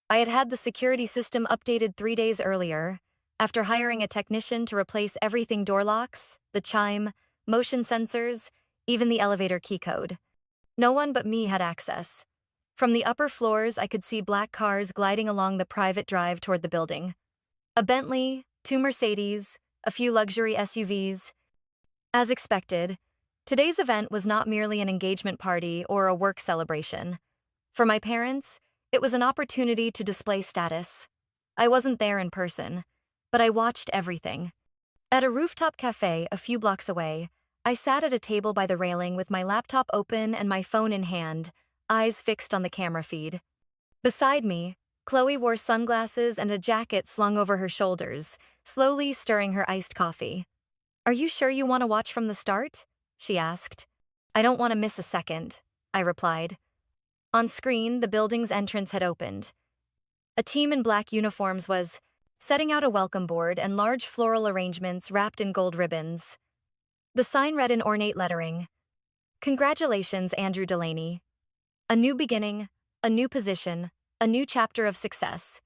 S1: I had had the security system updated 3 days earlier, after hiring a technician to replace everything: door locks, the chime, motion sensors, even the elevator key code. No one but me had access. From the upper floors, I could see black cars gliding along the private drive toward the building. A Bentley, 2 Mercedes, a few luxury SUVs. As expected, today's event was not merely an engagement party or a work celebration. For my parents, it was an opportunity to display status. I wasn't there in person, but I watched everything. At a rooftop cafe a few blocks away, I sat at a table by the railing with my laptop open and my phone in hand, eyes fixed on the camera feed. Beside me, Chloe wore sunglasses and a jacket slung over her shoulders, slowly stirring her iced coffee. "Are you sure you want to watch from the start?" she asked. "I don't want to miss a second," I replied. On screen, the building's entrance had opened. A team in black uniforms was setting out a welcome board and large floral arrangements wrapped in gold ribbons. The sign read in ornate lettering, "Congratulations, Andrew Delaney. A new beginning, a new position, a new chapter of success."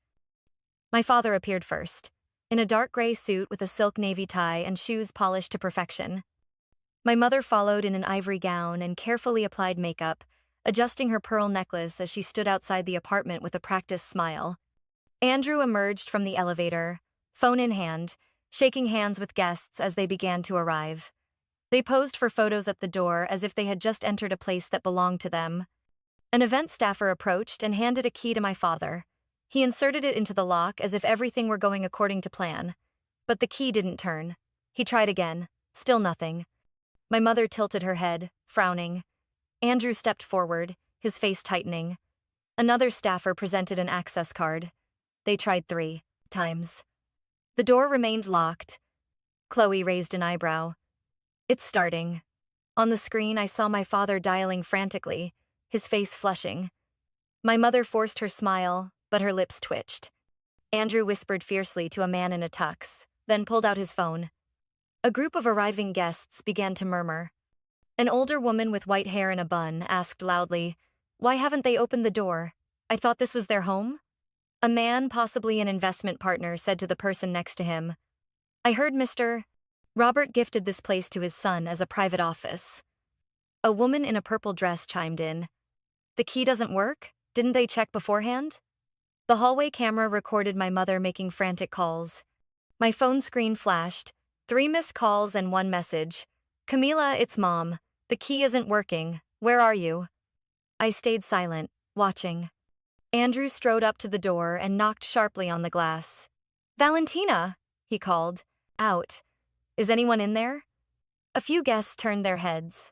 S1: My father appeared first, in a dark gray suit with a silk navy tie and shoes polished to perfection. My mother followed in an ivory gown and carefully applied makeup, adjusting her pearl necklace as she stood outside the apartment with a practiced smile. Andrew emerged from the elevator, phone in hand, shaking hands with guests as they began to arrive. They posed for photos at the door as if they had just entered a place that belonged to them. An event staffer approached and handed a key to my father. He inserted it into the lock as if everything were going according to plan. But the key didn't turn. He tried again. Still nothing. My mother tilted her head, frowning. Andrew stepped forward, his face tightening. Another staffer presented an access card. They tried 3 times. The door remained locked. Chloe raised an eyebrow. "It's starting." On the screen, I saw my father dialing frantically, his face flushing. My mother forced her smile, but her lips twitched. Andrew whispered fiercely to a man in a tux, then pulled out his phone. A group of arriving guests began to murmur. An older woman with white hair in a bun asked loudly, "Why haven't they opened the door? I thought this was their home?" A man, possibly an investment partner, said to the person next to him, "I heard Mr. Robert gifted this place to his son as a private office." A woman in a purple dress chimed in, "The key doesn't work? Didn't they check beforehand?" The hallway camera recorded my mother making frantic calls. My phone screen flashed, 3 missed calls and 1 message. "Camila, it's Mom. The key isn't working. Where are you?" I stayed silent, watching. Andrew strode up to the door and knocked sharply on the glass. "Valentina," he called. "Out. Is anyone in there?" A few guests turned their heads.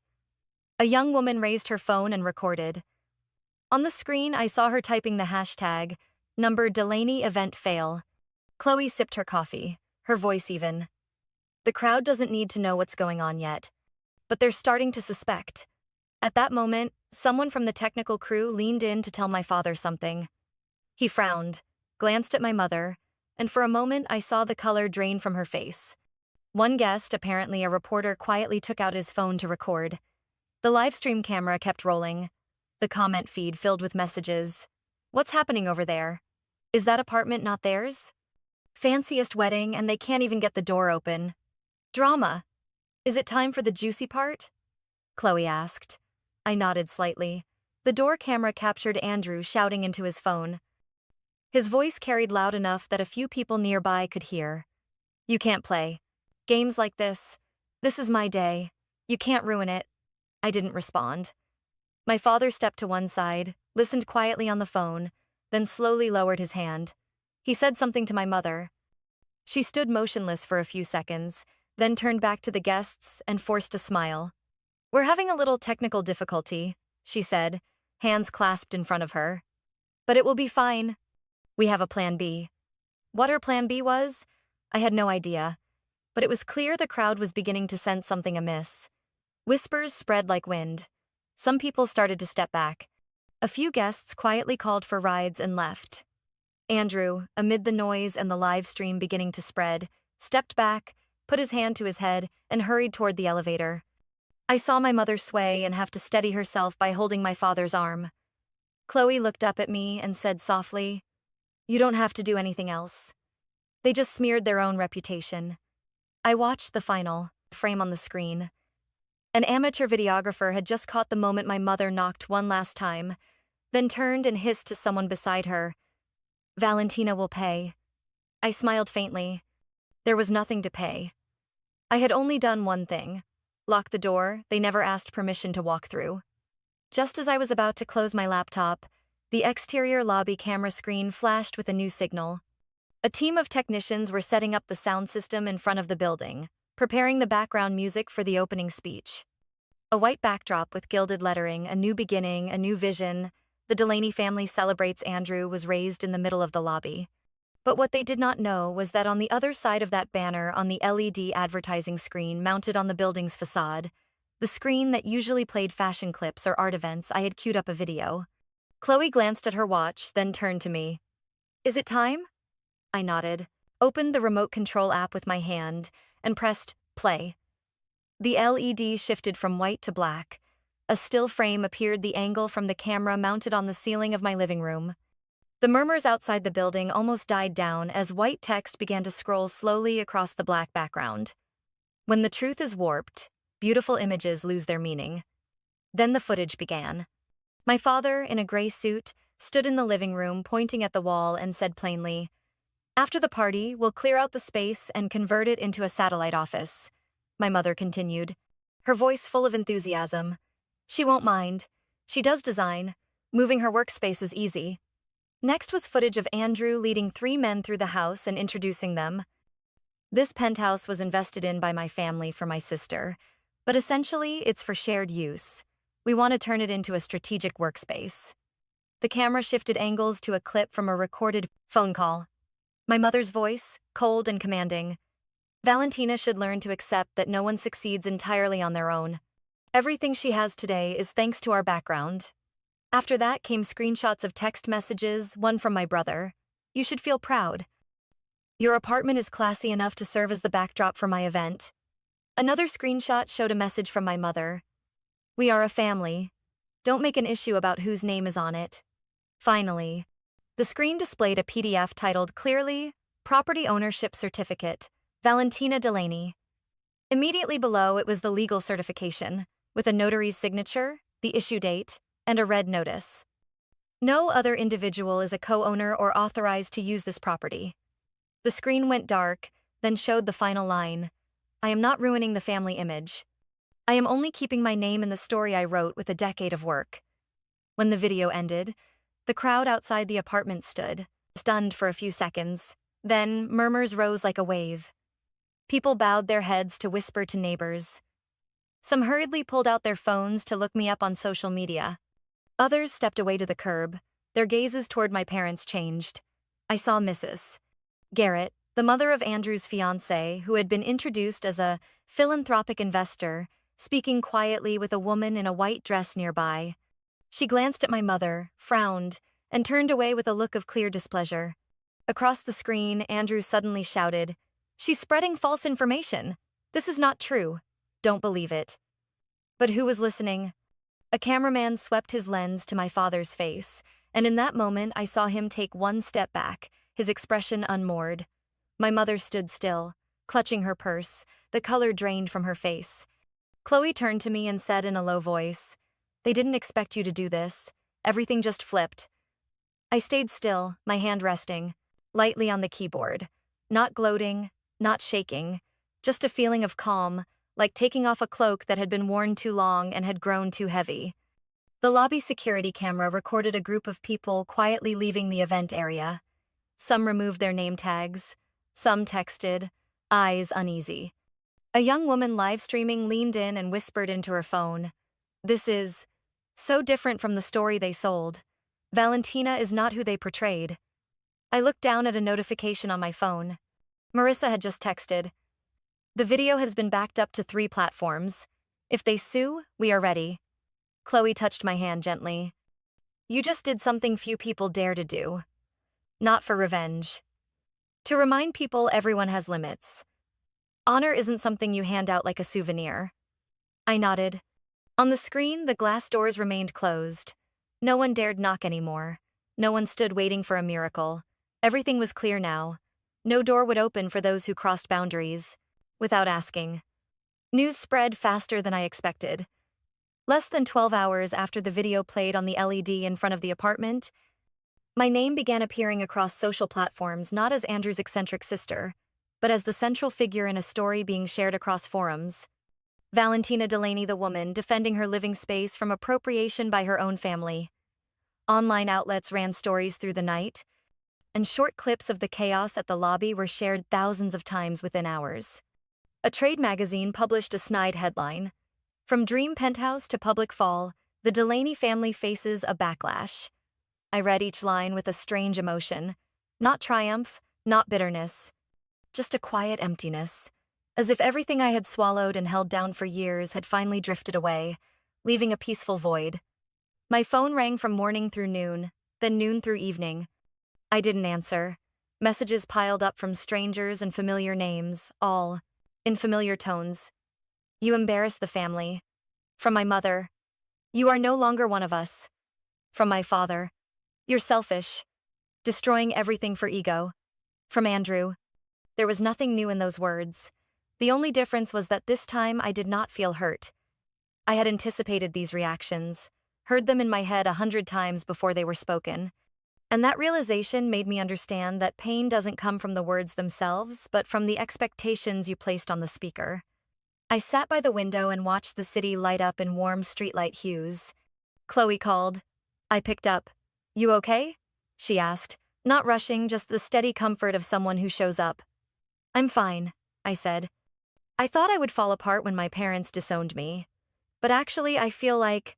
S1: A young woman raised her phone and recorded. On the screen, I saw her typing the hashtag, number Delaney event fail. Chloe sipped her coffee, her voice even. "The crowd doesn't need to know what's going on yet, but they're starting to suspect." At that moment, someone from the technical crew leaned in to tell my father something. He frowned, glanced at my mother, and for a moment I saw the color drain from her face. One guest, apparently a reporter, quietly took out his phone to record. The livestream camera kept rolling, the comment feed filled with messages. "What's happening over there? Is that apartment not theirs? Fanciest wedding and they can't even get the door open. Drama. Is it time for the juicy part?" Chloe asked. I nodded slightly. The door camera captured Andrew shouting into his phone. His voice carried loud enough that a few people nearby could hear. "You can't play games like this. This is my day. You can't ruin it." I didn't respond. My father stepped to one side, listened quietly on the phone, then slowly lowered his hand. He said something to my mother. She stood motionless for a few seconds, then turned back to the guests and forced a smile. "We're having a little technical difficulty," she said, hands clasped in front of her. "But it will be fine. We have a plan B." What her plan B was, I had no idea, but it was clear the crowd was beginning to sense something amiss. Whispers spread like wind. Some people started to step back. A few guests quietly called for rides and left. Andrew, amid the noise and the live stream beginning to spread, stepped back, put his hand to his head, and hurried toward the elevator. I saw my mother sway and have to steady herself by holding my father's arm. Chloe looked up at me and said softly, You don't have to do anything else. They just smeared their own reputation. I watched the final frame on the screen. An amateur videographer had just caught the moment my mother knocked one last time, then turned and hissed to someone beside her, "Valentina will pay." I smiled faintly. There was nothing to pay. I had only done one thing: lock the door they never asked permission to walk through. Just as I was about to close my laptop, the exterior lobby camera screen flashed with a new signal. A team of technicians were setting up the sound system in front of the building, preparing the background music for the opening speech. A white backdrop with gilded lettering, "A new beginning, a new vision, the Delaney family celebrates Andrew," was raised in the middle of the lobby. But what they did not know was that on the other side of that banner, on the LED advertising screen mounted on the building's facade, the screen that usually played fashion clips or art events, I had queued up a video. Chloe glanced at her watch, then turned to me. "Is it time?" I nodded, opened the remote control app with my hand, and pressed play. The LED shifted from white to black. A still frame appeared, the angle from the camera mounted on the ceiling of my living room. The murmurs outside the building almost died down as white text began to scroll slowly across the black background. When the truth is warped, beautiful images lose their meaning. Then the footage began. My father, in a gray suit, stood in the living room pointing at the wall and said plainly, "After the party, we'll clear out the space and convert it into a satellite office." My mother continued, her voice full of enthusiasm. "She won't mind. She does design. Moving her workspace is easy." Next was footage of Andrew leading 3 men through the house and introducing them. "This penthouse was invested in by my family for my sister, but essentially it's for shared use. We want to turn it into a strategic workspace." The camera shifted angles to a clip from a recorded phone call. My mother's voice, cold and commanding. "Valentina should learn to accept that no one succeeds entirely on their own. Everything she has today is thanks to our background." After that came screenshots of text messages, one from my brother. "You should feel proud. Your apartment is classy enough to serve as the backdrop for my event." Another screenshot showed a message from my mother. "We are a family. Don't make an issue about whose name is on it." Finally, the screen displayed a PDF titled clearly, "Property Ownership Certificate, Valentina Delaney." Immediately below it was the legal certification, with a notary's signature, the issue date, and a red notice. "No other individual is a co-owner or authorized to use this property." The screen went dark, then showed the final line. "I am not ruining the family image. I am only keeping my name in the story I wrote with a decade of work." When the video ended, the crowd outside the apartment stood, stunned for a few seconds. Then murmurs rose like a wave. People bowed their heads to whisper to neighbors. Some hurriedly pulled out their phones to look me up on social media. Others stepped away to the curb. Their gazes toward my parents changed. I saw Mrs. Garrett, the mother of Andrew's fiancé, who had been introduced as a philanthropic investor, speaking quietly with a woman in a white dress nearby. She glanced at my mother, frowned, and turned away with a look of clear displeasure. Across the screen, Andrew suddenly shouted, "She's spreading false information. This is not true. Don't believe it." But who was listening? A cameraman swept his lens to my father's face, and in that moment I saw him take one step back, his expression unmoored. My mother stood still, clutching her purse, the color drained from her face. Chloe turned to me and said in a low voice, "They didn't expect you to do this. Everything just flipped." I stayed still, my hand resting lightly on the keyboard. Not gloating, not shaking, just a feeling of calm, like taking off a cloak that had been worn too long and had grown too heavy. The lobby security camera recorded a group of people quietly leaving the event area. Some removed their name tags, some texted, eyes uneasy. A young woman live streaming leaned in and whispered into her phone, "This is so different from the story they sold. Valentina is not who they portrayed." I looked down at a notification on my phone. Marissa had just texted, "The video has been backed up to 3 platforms. If they sue, we are ready." Chloe touched my hand gently. "You just did something few people dare to do. Not for revenge. To remind people everyone has limits. Honor isn't something you hand out like a souvenir." I nodded. On the screen, the glass doors remained closed. No one dared knock anymore. No one stood waiting for a miracle. Everything was clear now. No door would open for those who crossed boundaries without asking. News spread faster than I expected. Less than 12 hours after the video played on the LED in front of the apartment, my name began appearing across social platforms not as Andrew's eccentric sister, but as the central figure in a story being shared across forums. Valentina Delaney, the woman, defending her living space from appropriation by her own family. Online outlets ran stories through the night, and short clips of the chaos at the lobby were shared thousands of times within hours. A trade magazine published a snide headline: "From Dream Penthouse to Public Fall, the Delaney family faces a backlash." I read each line with a strange emotion. Not triumph, not bitterness. Just a quiet emptiness, as if everything I had swallowed and held down for years had finally drifted away, leaving a peaceful void. My phone rang from morning through noon, then noon through evening. I didn't answer. Messages piled up from strangers and familiar names, all in familiar tones. "You embarrass the family." From my mother. "You are no longer one of us." From my father. "You're selfish. Destroying everything for ego." From Andrew. There was nothing new in those words. The only difference was that this time I did not feel hurt. I had anticipated these reactions, heard them in my head 100 times before they were spoken. And that realization made me understand that pain doesn't come from the words themselves, but from the expectations you placed on the speaker. I sat by the window and watched the city light up in warm streetlight hues. Chloe called. I picked up. "You okay?" she asked, not rushing, just the steady comfort of someone who shows up. "I'm fine," I said. I thought I would fall apart when my parents disowned me. But actually, I feel like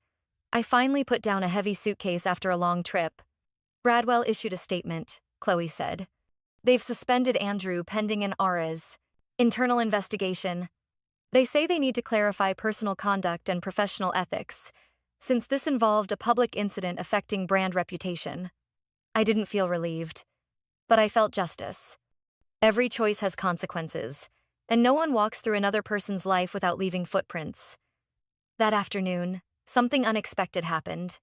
S1: I finally put down a heavy suitcase after a long trip. "Bradwell issued a statement," Chloe said. "They've suspended Andrew pending an ARA's internal investigation. They say they need to clarify personal conduct and professional ethics, since this involved a public incident affecting brand reputation." I didn't feel relieved, but I felt justice. Every choice has consequences, and no one walks through another person's life without leaving footprints. That afternoon, something unexpected happened.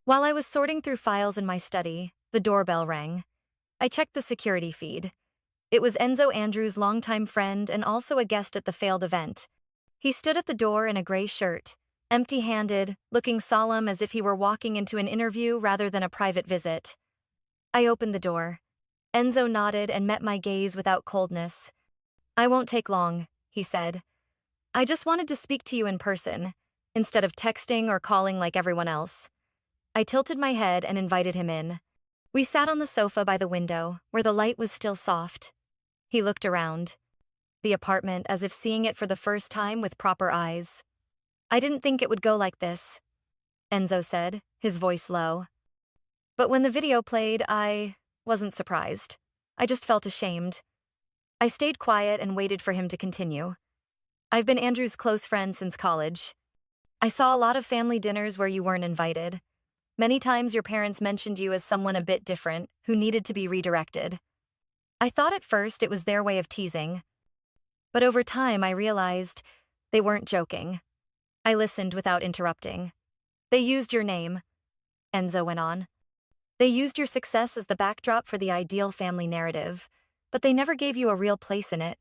S1: While I was sorting through files in my study, the doorbell rang. I checked the security feed. It was Enzo Andrews' longtime friend and also a guest at the failed event. He stood at the door in a gray shirt, empty-handed, looking solemn as if he were walking into an interview rather than a private visit. I opened the door. Enzo nodded and met my gaze without coldness. "I won't take long," he said. "I just wanted to speak to you in person, instead of texting or calling like everyone else." I tilted my head and invited him in. We sat on the sofa by the window, where the light was still soft. He looked around the apartment as if seeing it for the first time with proper eyes. "I didn't think it would go like this," Enzo said, his voice low. But when the video played, I wasn't surprised. I just felt ashamed. I stayed quiet and waited for him to continue. "I've been Andrew's close friend since college. I saw a lot of family dinners where you weren't invited. Many times your parents mentioned you as someone a bit different, who needed to be redirected. I thought at first it was their way of teasing. But over time I realized they weren't joking." I listened without interrupting. "They used your name," Enzo went on. "They used your success as the backdrop for the ideal family narrative, but they never gave you a real place in it.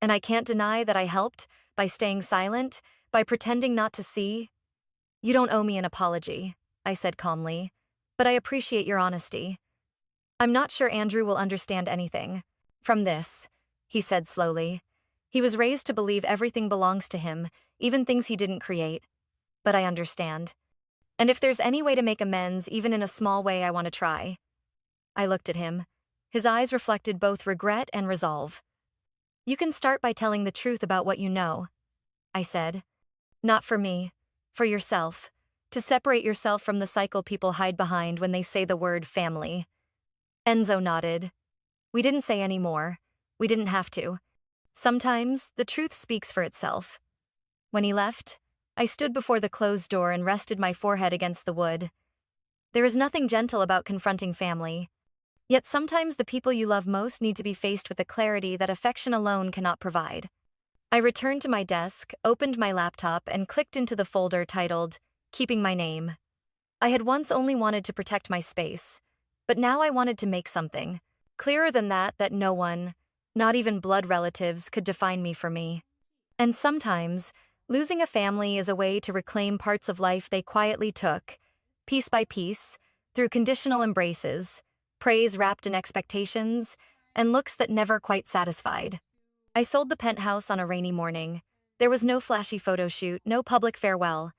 S1: And I can't deny that I helped, by staying silent, by pretending not to see." "You don't owe me an apology," I said calmly, "but I appreciate your honesty. I'm not sure Andrew will understand anything from this," he said slowly. "He was raised to believe everything belongs to him, even things he didn't create. But I understand. And if there's any way to make amends, even in a small way, I want to try." I looked at him. His eyes reflected both regret and resolve. "You can start by telling the truth about what you know," I said. "Not for me, for yourself. To separate yourself from the cycle people hide behind when they say the word family." Enzo nodded. "We didn't say any more. We didn't have to. Sometimes the truth speaks for itself." When he left, I stood before the closed door and rested my forehead against the wood. There is nothing gentle about confronting family. Yet sometimes the people you love most need to be faced with a clarity that affection alone cannot provide. I returned to my desk, opened my laptop, and clicked into the folder titled, "Keeping My Name." I had once only wanted to protect my space, but now I wanted to make something. Clearer than that no one, not even blood relatives, could define me for me. And sometimes, losing a family is a way to reclaim parts of life they quietly took, piece by piece, through conditional embraces, praise wrapped in expectations, and looks that never quite satisfied. I sold the penthouse on a rainy morning. There was no flashy photo shoot, no public farewell.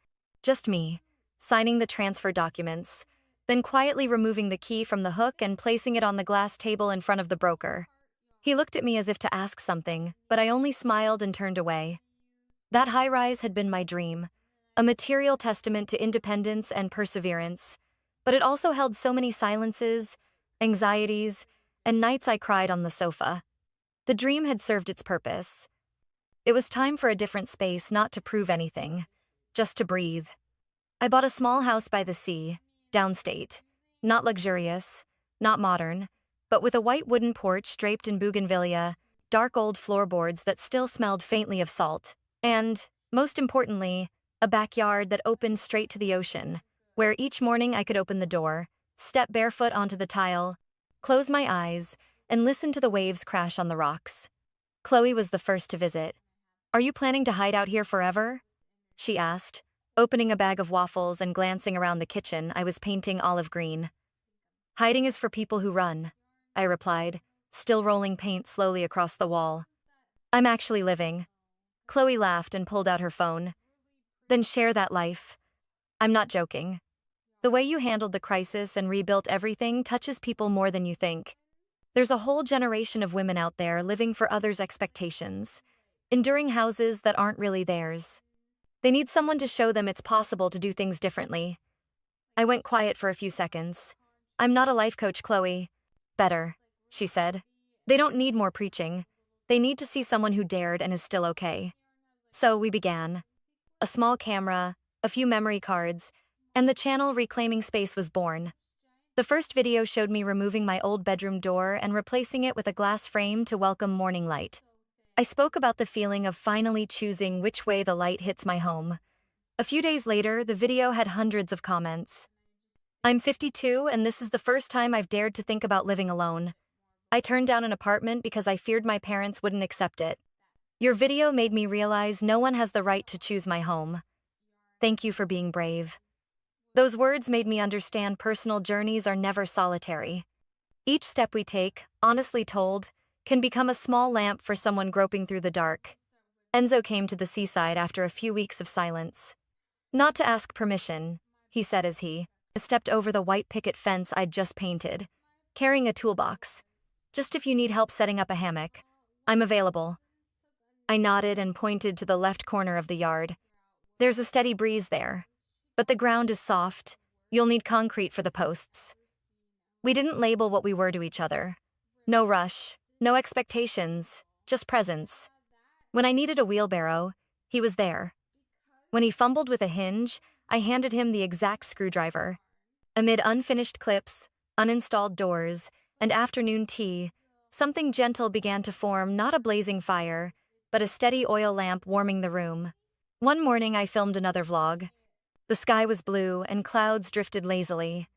S1: Just me, signing the transfer documents, then quietly removing the key from the hook and placing it on the glass table in front of the broker. He looked at me as if to ask something, but I only smiled and turned away. That high-rise had been my dream, a material testament to independence and perseverance, but it also held so many silences, anxieties, and nights I cried on the sofa. The dream had served its purpose. It was time for a different space, not to prove anything, just to breathe. I bought a small house by the sea, downstate, not luxurious, not modern, but with a white wooden porch draped in bougainvillea, dark old floorboards that still smelled faintly of salt, and, most importantly, a backyard that opened straight to the ocean, where each morning I could open the door, step barefoot onto the tile, close my eyes, and listen to the waves crash on the rocks. Chloe was the first to visit. "Are you planning to hide out here forever?" she asked, opening a bag of waffles and glancing around the kitchen I was painting olive green. "Hiding is for people who run," I replied, still rolling paint slowly across the wall. "I'm actually living." Chloe laughed and pulled out her phone. "Then share that life." "I'm not joking. The way you handled the crisis and rebuilt everything touches people more than you think. There's a whole generation of women out there living for others' expectations, enduring houses that aren't really theirs. They need someone to show them it's possible to do things differently." I went quiet for a few seconds. "I'm not a life coach, Chloe." "Better," she said. "They don't need more preaching. They need to see someone who dared and is still okay." So we began. A small camera, a few memory cards, and the channel Reclaiming Space was born. The first video showed me removing my old bedroom door and replacing it with a glass frame to welcome morning light. I spoke about the feeling of finally choosing which way the light hits my home. A few days later, the video had hundreds of comments. "I'm 52, and this is the first time I've dared to think about living alone. I turned down an apartment because I feared my parents wouldn't accept it. Your video made me realize no one has the right to choose my home. Thank you for being brave." Those words made me understand personal journeys are never solitary. Each step we take, honestly told, can become a small lamp for someone groping through the dark. Enzo came to the seaside after a few weeks of silence. "Not to ask permission," he said as he stepped over the white picket fence I'd just painted, carrying a toolbox. "Just if you need help setting up a hammock, I'm available." I nodded and pointed to the left corner of the yard. "There's a steady breeze there, but the ground is soft. You'll need concrete for the posts." We didn't label what we were to each other. No rush, no expectations, just presence. When I needed a wheelbarrow, he was there. When he fumbled with a hinge, I handed him the exact screwdriver. Amid unfinished clips, uninstalled doors, and afternoon tea, something gentle began to form, not a blazing fire, but a steady oil lamp warming the room. One morning I filmed another vlog. The sky was blue and clouds drifted lazily.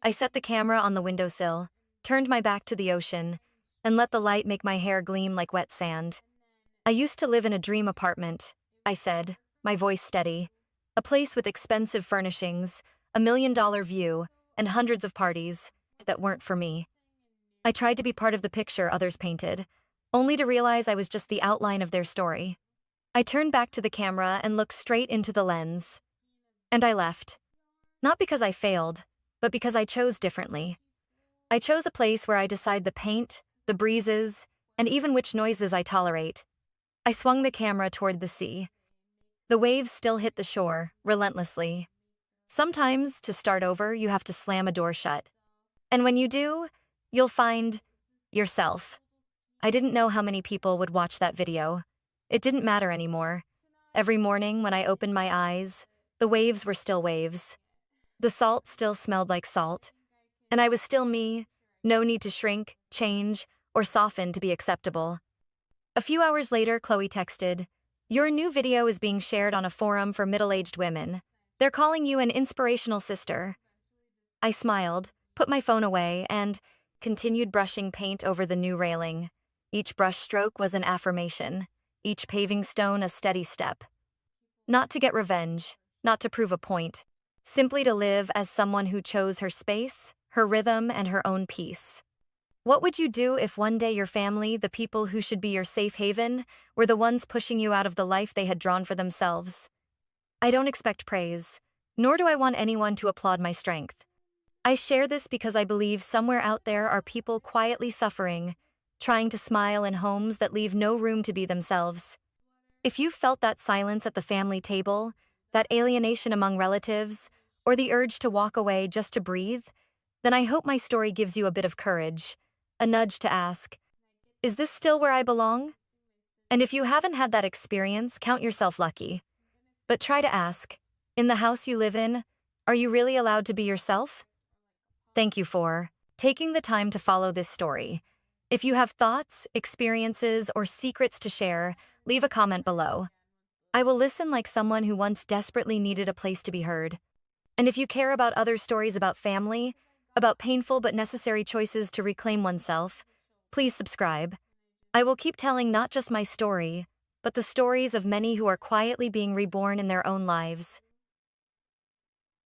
S1: I set the camera on the windowsill, turned my back to the ocean, and let the light make my hair gleam like wet sand. "I used to live in a dream apartment," I said, my voice steady. "A place with expensive furnishings, $1 million view, and hundreds of parties that weren't for me. I tried to be part of the picture others painted, only to realize I was just the outline of their story." I turned back to the camera and looked straight into the lens. And I left. Not because I failed, but because I chose differently. I chose a place where I decide the paint, the breezes, and even which noises I tolerate. I swung the camera toward the sea. The waves still hit the shore, relentlessly. Sometimes, to start over, you have to slam a door shut. And when you do, you'll find yourself. I didn't know how many people would watch that video. It didn't matter anymore. Every morning when I opened my eyes, the waves were still waves. The salt still smelled like salt. And I was still me, no need to shrink, change, or soften to be acceptable. A few hours later, Chloe texted, "Your new video is being shared on a forum for middle-aged women. They're calling you an inspirational sister." I smiled, put my phone away, and, continued brushing paint over the new railing. Each brush stroke was an affirmation, each paving stone a steady step. Not to get revenge, not to prove a point, simply to live as someone who chose her space, her rhythm, and her own peace. What would you do if one day your family, the people who should be your safe haven, were the ones pushing you out of the life they had drawn for themselves? I don't expect praise, nor do I want anyone to applaud my strength. I share this because I believe somewhere out there are people quietly suffering, trying to smile in homes that leave no room to be themselves. If you felt that silence at the family table, that alienation among relatives, or the urge to walk away just to breathe, then I hope my story gives you a bit of courage, a nudge to ask, is this still where I belong? And if you haven't had that experience, count yourself lucky. But try to ask, in the house you live in, are you really allowed to be yourself? Thank you for taking the time to follow this story. If you have thoughts, experiences, or secrets to share, leave a comment below. I will listen like someone who once desperately needed a place to be heard. And if you care about other stories about family, about painful but necessary choices to reclaim oneself, please subscribe. I will keep telling not just my story, but the stories of many who are quietly being reborn in their own lives.